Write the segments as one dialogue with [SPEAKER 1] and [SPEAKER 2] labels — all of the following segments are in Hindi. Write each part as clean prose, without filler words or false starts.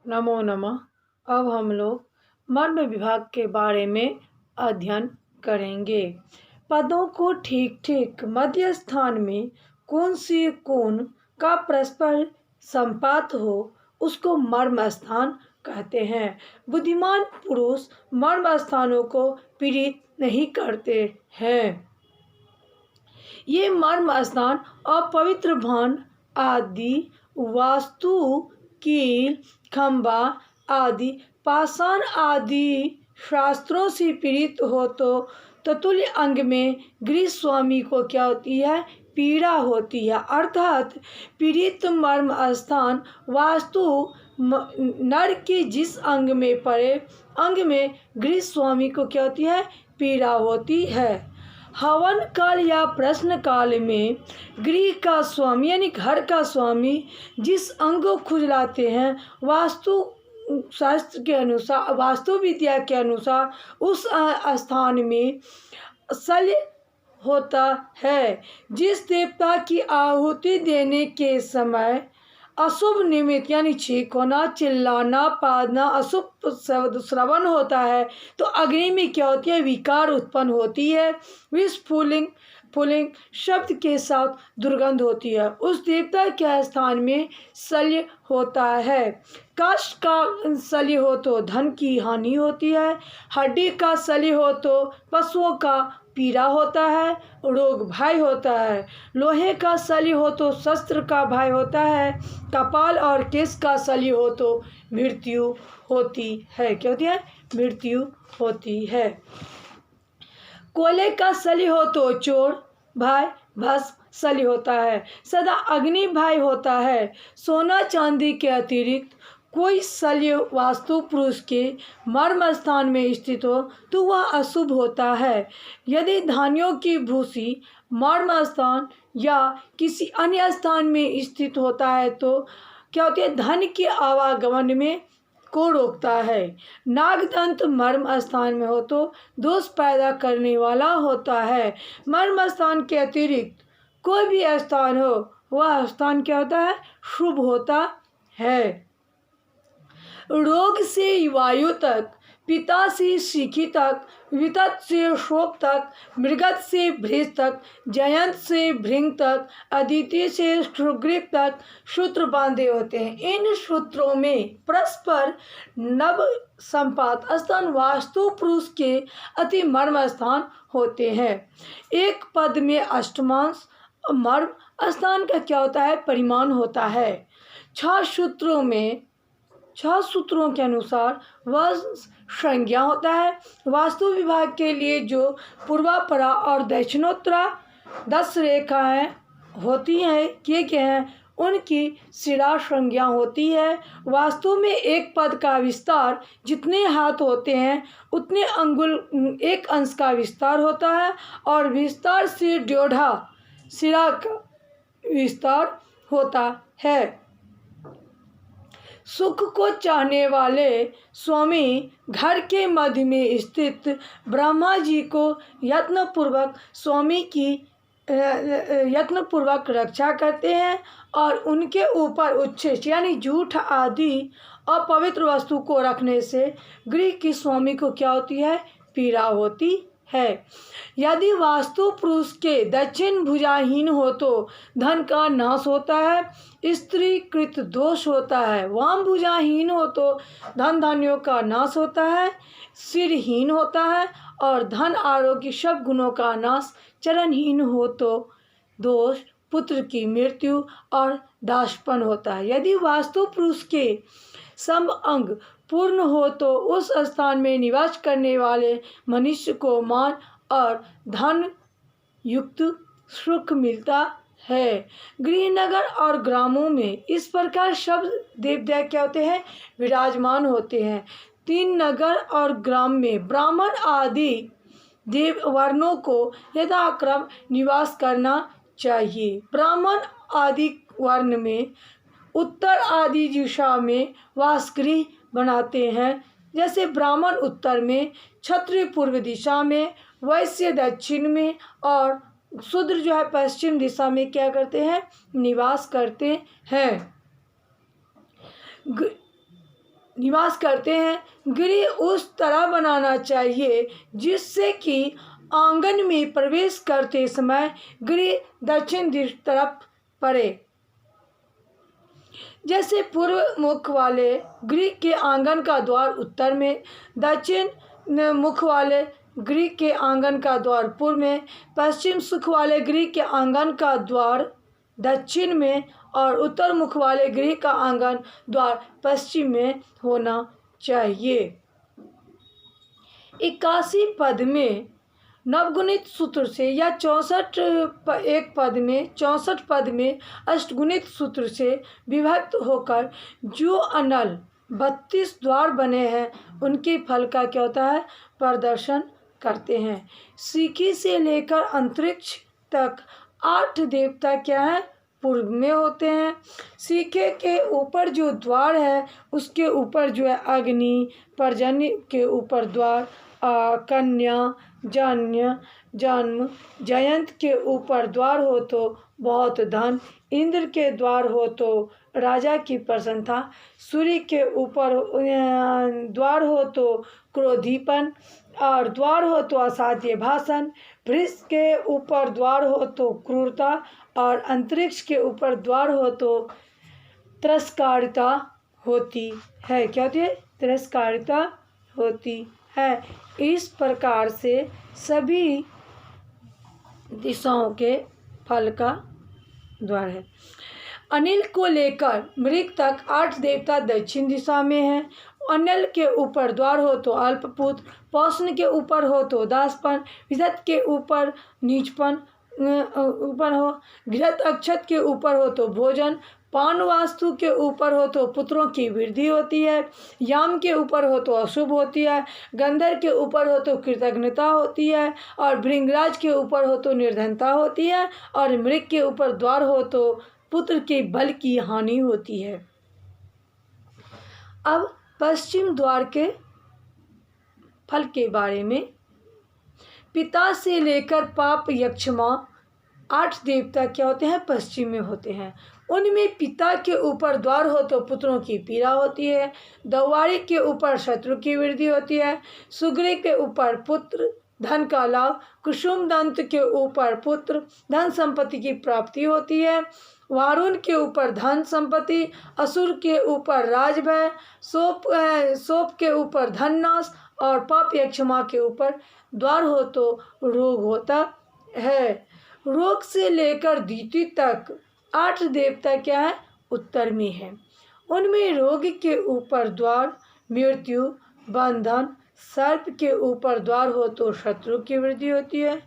[SPEAKER 1] नमो नमः। अब हम लोग मर्म विभाग के बारे में अध्ययन करेंगे। पदों को ठीक ठीक मध्य स्थान में कौन सी कोण का परस्पर संपात हो उसको मर्म स्थान कहते हैं। बुद्धिमान पुरुष मर्म स्थानों को पीड़ित नहीं करते हैं। ये मर्म स्थान अपवित्र भान आदि वास्तु कील खंबा आदि पाषाण आदि शास्त्रों से पीड़ित हो तो ततुल्य अंग में गृह स्वामी को क्या होती है, पीड़ा होती है। अर्थात पीड़ित मर्म स्थान वास्तु नर के जिस अंग में पड़े अंग में गृह स्वामी को क्या होती है, पीड़ा होती है। हवन काल या प्रश्न काल में गृह का स्वामी यानी घर का स्वामी जिस अंग को खुजलाते हैं वास्तु शास्त्र के अनुसार, वास्तु विद्या के अनुसार उस स्थान में शल्य होता है। जिस देवता की आहुति देने के समय अशुभ निमित्त यानी छींक होना, चिल्लाना, पादना, अशुभ श्रवण होता है तो अग्नि में क्या होती है, विकार उत्पन्न होती है। विस्फुलिंग शब्द के साथ दुर्गंध होती है। उस देवता के स्थान में शल्य होता है। काष्ठ का शल्य हो तो धन की हानि होती है। हड्डी का शल्य हो तो पशुओं का पीड़ा होता है, रोग भय होता है। लोहे का शल्य हो तो शस्त्र का भय होता है। कपाल और केश का शल्य हो तो मृत्यु होती है। क्या होती है, मृत्यु होती है। कोयले का शल्य हो तो चोर भय भस्म शल्य होता है। सदा अग्नि भय होता है। सोना चांदी के अतिरिक्त कोई शल्य वास्तु पुरुष के मर्म स्थान में स्थित हो तो वह अशुभ होता है। यदि धान्यों की भूसी मर्म स्थान या किसी अन्य स्थान में स्थित होता है तो क्या होती है, धन के आवागमन में को रोकता है। नागदंत मर्म स्थान में हो तो दोष पैदा करने वाला होता है। मर्म स्थान के अतिरिक्त कोई भी स्थान हो वह स्थान क्या होता है, शुभ होता है। रोग से वायु तक, पिता से शिखी तक, वितत से शोक तक, मृगत से भृज तक, जयंत से भृंग तक, अदिति से सुग्रीव तक सूत्र बांधे होते हैं। इन सूत्रों में परस्पर नव संपात स्थान वास्तु पुरुष के अति मर्म स्थान होते हैं। एक पद में अष्टमांश मर्म स्थान का क्या होता है, परिमाण होता है। छह सूत्रों के अनुसार वह संज्ञा होता है। वास्तु विभाग के लिए जो पूर्वापरा और दक्षिणोत्तरा 10 रेखाएं होती हैं, क्या हैं, उनकी शिरा संज्ञा होती है। वास्तु में एक पद का विस्तार जितने हाथ होते हैं उतने अंगुल एक अंश का विस्तार होता है और विस्तार से ड्योढ़ा शिरा का विस्तार होता है। सुख को चाहने वाले स्वामी घर के मध्य में स्थित ब्रह्मा जी को यत्नपूर्वक रक्षा करते हैं और उनके ऊपर उच्छिष्ट यानी जूठ आदि अपवित्र वस्तु को रखने से गृह की स्वामी को क्या होती है, पीड़ा होती है। यदि वास्तु पुरुष के दक्षिण भुजाहीन हो तो धन का नाश होता है, स्त्री कृत दोष होता है। वाम भुजाहीन हो तो धन धान्यों का नाश होता है, सिरहीन होता है और धन आरोग्य सब गुणों का नाश। चरणहीन हो तो दोष, पुत्र की मृत्यु और दासपन होता है। यदि वास्तु पुरुष के सब अंग पूर्ण हो तो उस स्थान में निवास करने वाले मनुष्य को मान और धन युक्त सुख मिलता है। गृहनगर और ग्रामों में इस प्रकार शब्द देवता क्या होते हैं, विराजमान होते हैं। 3 नगर और ग्राम में ब्राह्मण आदि देव वर्णों को यथाक्रम निवास करना चाहिए। ब्राह्मण आदि वर्ण में उत्तर आदि दिशा में वासगृह बनाते हैं। जैसे ब्राह्मण उत्तर में, क्षत्रिय पूर्व दिशा में, वैश्य दक्षिण में और शूद्र जो है पश्चिम दिशा में क्या करते हैं, निवास करते हैं। निवास करते हैं। गृह उस तरह बनाना चाहिए जिससे कि आंगन में प्रवेश करते समय गृह दक्षिण दिश तरफ पड़े। जैसे पूर्व मुख वाले गृह के आंगन का द्वार उत्तर में, दक्षिण मुख वाले गृह के आंगन का द्वार पूर्व में, पश्चिम मुख वाले गृह के आंगन का द्वार दक्षिण में और उत्तर मुख वाले गृह का आंगन द्वार पश्चिम में होना चाहिए। 81 पद में नवगुणित सूत्र से या 64 पद में अष्टगुणित सूत्र से विभक्त होकर जो अनल 32 द्वार बने हैं उनके फल का क्या होता है, प्रदर्शन करते हैं। सीखी से लेकर अंतरिक्ष तक 8 देवता क्या है, पूर्व में होते हैं। सीखे के ऊपर जो द्वार है उसके ऊपर जो है अग्नि, पर्जन्य के ऊपर द्वार, कन्या, जन्य, जन्म, जयंत के ऊपर द्वार हो तो बहुत धन, इंद्र के द्वार हो तो राजा की प्रसन्नता, सूर्य के ऊपर द्वार हो तो क्रोधीपन और द्वार हो तो असाध्य भाषण, वृष के ऊपर द्वार हो तो क्रूरता और अंतरिक्ष के ऊपर द्वार हो तो तिरस्कारिता होती है। क्या होती है, तिरस्कारिता होती है। इस प्रकार से सभी दिशाओं के फल का द्वार है। अनिल को लेकर मृग तक 8 देवता दक्षिण दिशा में हैं। अनिल के ऊपर द्वार हो तो अल्पपुत्र, पौष्ण के ऊपर हो तो दासपन, विधत के ऊपर नीचपन ऊपर हो, घृत अक्षत के ऊपर हो तो भोजन, पान वास्तु के ऊपर हो तो पुत्रों की वृद्धि होती है, याम के ऊपर हो तो अशुभ होती है, गंधर के ऊपर हो तो कृतज्ञता होती है और भृंगराज के ऊपर हो तो निर्धनता होती है और मृग के ऊपर द्वार हो तो पुत्र के बल की हानि होती है। अब पश्चिम द्वार के फल के बारे में, पिता से लेकर पाप यक्षमा 8 देवता क्या होते हैं, पश्चिम में होते हैं। उनमें पिता के ऊपर द्वार हो तो पुत्रों की पीड़ा होती है, दौवारी के ऊपर शत्रु की वृद्धि होती है, सुग्री के ऊपर पुत्र धन का लाभ, कुसुम दंत के ऊपर पुत्र धन संपत्ति की प्राप्ति होती है, वारुण के ऊपर धन संपत्ति, असुर के ऊपर राजभय, सोप के ऊपर धन नाश और पाप यक्षमा के ऊपर द्वार हो तो रोग होता है। रोग से लेकर दीति तक 8 देवता क्या है, उत्तर में है। उनमें रोग के ऊपर द्वार मृत्यु, बंधन, सर्प के ऊपर द्वार हो तो शत्रु की वृद्धि होती है,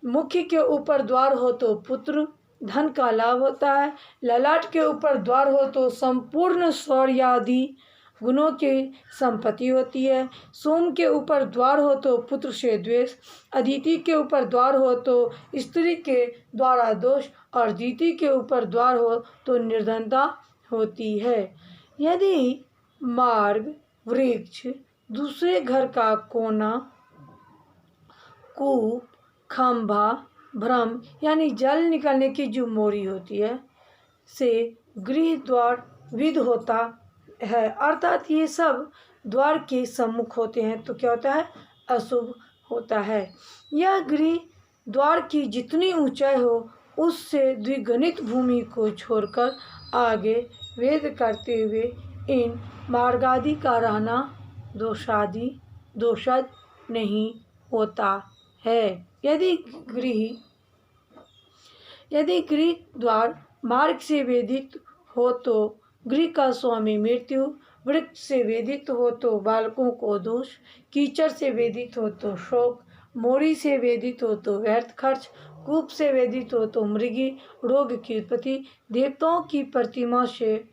[SPEAKER 1] मुख्य के ऊपर द्वार हो तो पुत्र धन का लाभ होता है, ललाट के ऊपर द्वार हो तो संपूर्ण शौर्य आदि गुणों की संपत्ति होती है, सोम के ऊपर द्वार हो तो पुत्र से द्वेष, अदिति के ऊपर द्वार हो तो स्त्री के द्वारा दोष और दीति के ऊपर द्वार हो तो निर्धनता होती है। यदि मार्ग, वृक्ष, दूसरे घर का कोना, कूप, खंभा, भ्रम यानी जल निकलने की जो मोरी होती है से गृह द्वार विद होता है, अर्थात ये सब द्वार के सम्मुख होते हैं तो क्या होता है, अशुभ होता है। यह गृह द्वार की जितनी ऊंचाई हो उससे द्विगुणित भूमि को छोड़कर आगे वेद करते हुए इन मार्गादि का रहना दोषद नहीं होता है। यदि गृह द्वार मार्ग से वेदित हो तो गृह का स्वामी मृत्यु, वृक्ष से वेदित हो तो बालकों को दोष, कीचड़ से वेदित हो तो शोक, मोरी से वेदित हो तो व्यर्थ खर्च, कूप से वेदित हो तो मृगी रोग की उत्पत्ति, देवताओं की प्रतिमा से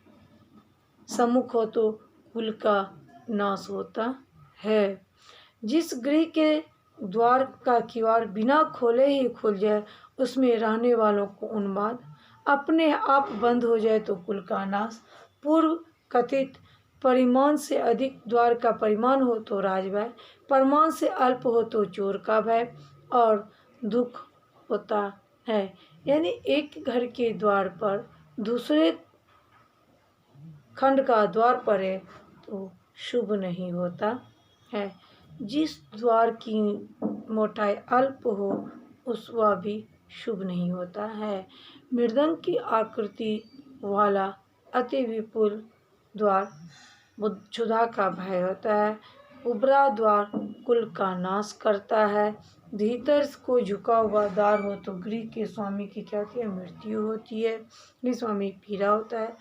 [SPEAKER 1] सम्मुख हो तो कुल का नाश होता है। जिस गृह के द्वार का किवाड़ बिना खोले ही खुल जाए उसमें रहने वालों को उन्माद, अपने आप बंद हो जाए तो कुल का नाश, पूर्व कथित परिमाण से अधिक द्वार का परिमाण हो तो राजभय, परिमाण से अल्प हो तो चोर का भय और दुख होता है। यानी एक घर के द्वार पर दूसरे खंड का द्वार पड़े तो शुभ नहीं होता है। जिस द्वार की मोटाई अल्प हो उस वह भी शुभ नहीं होता है। मृदंग की आकृति वाला अति विपुल द्वार क्षुधा का भय होता है। उबरा द्वार कुल का नाश करता है। भीतर को झुका हुआ द्वार हो तो गृह के स्वामी की क्या होती है? मृत्यु होती है। गृह स्वामी पीड़ा होता है।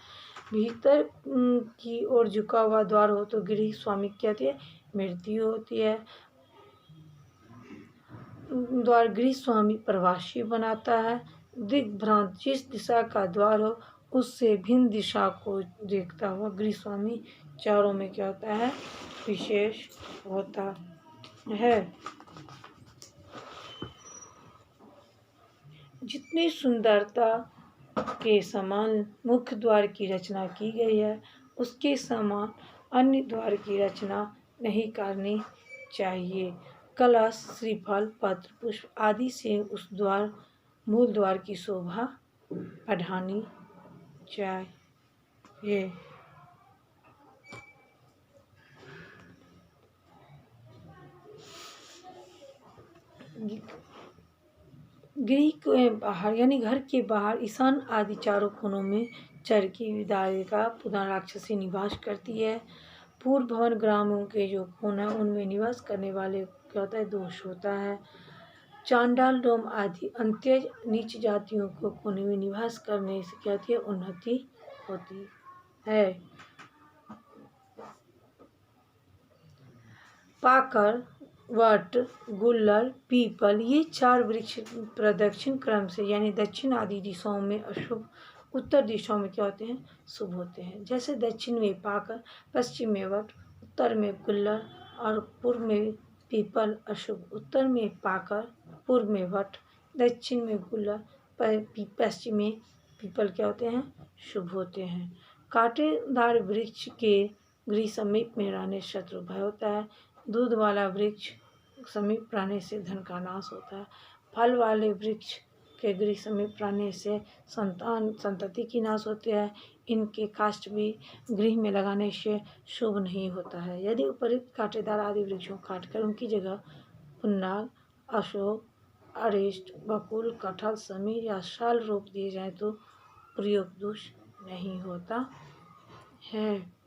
[SPEAKER 1] भीतर की ओर झुका हुआ द्वार हो तो गृह स्वामी की क्या होती है? मृत्यु होती है। द्वार गृह स्वामी प्रवासी बनाता है। दिग्भ्रांत जिस दिशा का द्वार हो उससे भिन्न दिशा को देखता हुआ गृह स्वामी चारों में क्या होता है? विशेष होता है। जितनी सुंदरता के समान मुख्य द्वार की रचना की गई है उसके समान अन्य द्वार की रचना नहीं करनी चाहिए। कलश, श्रीफल, पत्र, पुष्प आदि से उस द्वार मूल द्वार की शोभा बढ़ानी चाहिए। गृह के बाहर यानी घर के बाहर ईशान आदि चारों कोनों में चरकी विदारिका पुनः राक्षसी निवास करती है। पूर्व भवन ग्रामों के जो कोण है उनमें निवास करने वाले क्या होता है? दोष होता है। चांडाल, डोम आदि अंत्य नीच जातियों को कोने में निवास करने से क्या होती है? उन्नति होती है। पाकर, वट, गुल्लर, पीपल ये चार वृक्ष प्रदक्षिण क्रम से यानी दक्षिण आदि दिशाओं में अशुभ, उत्तर दिशाओं में क्या होते हैं? शुभ होते हैं। जैसे दक्षिण में पाकर, पश्चिम में वट, उत्तर में गुल्लर और पूर्व में पीपल अशुभ। उत्तर में पाकर, पूर्व में वट, दक्षिण में गुल्लर, पश्चिम में पीपल क्या होते हैं? शुभ होते हैं। कांटेदार वृक्ष के गृह समीप में रहने शत्रु भय होता है। दूध वाला वृक्ष समीप रहने से धन का नाश होता है। फल वाले वृक्ष के गृह समीप रहने से संतति की नाश होती है। इनके काष्ठ भी गृह में लगाने से शुभ नहीं होता है। यदि उपयुक्त कांटेदार आदि वृक्षों काटकर उनकी जगह पुन्नाग, अशोक, अरिष्ट, बकुल, कटहल, समीर या शाल रोप दिए जाए तो प्रयोग दोष नहीं होता है।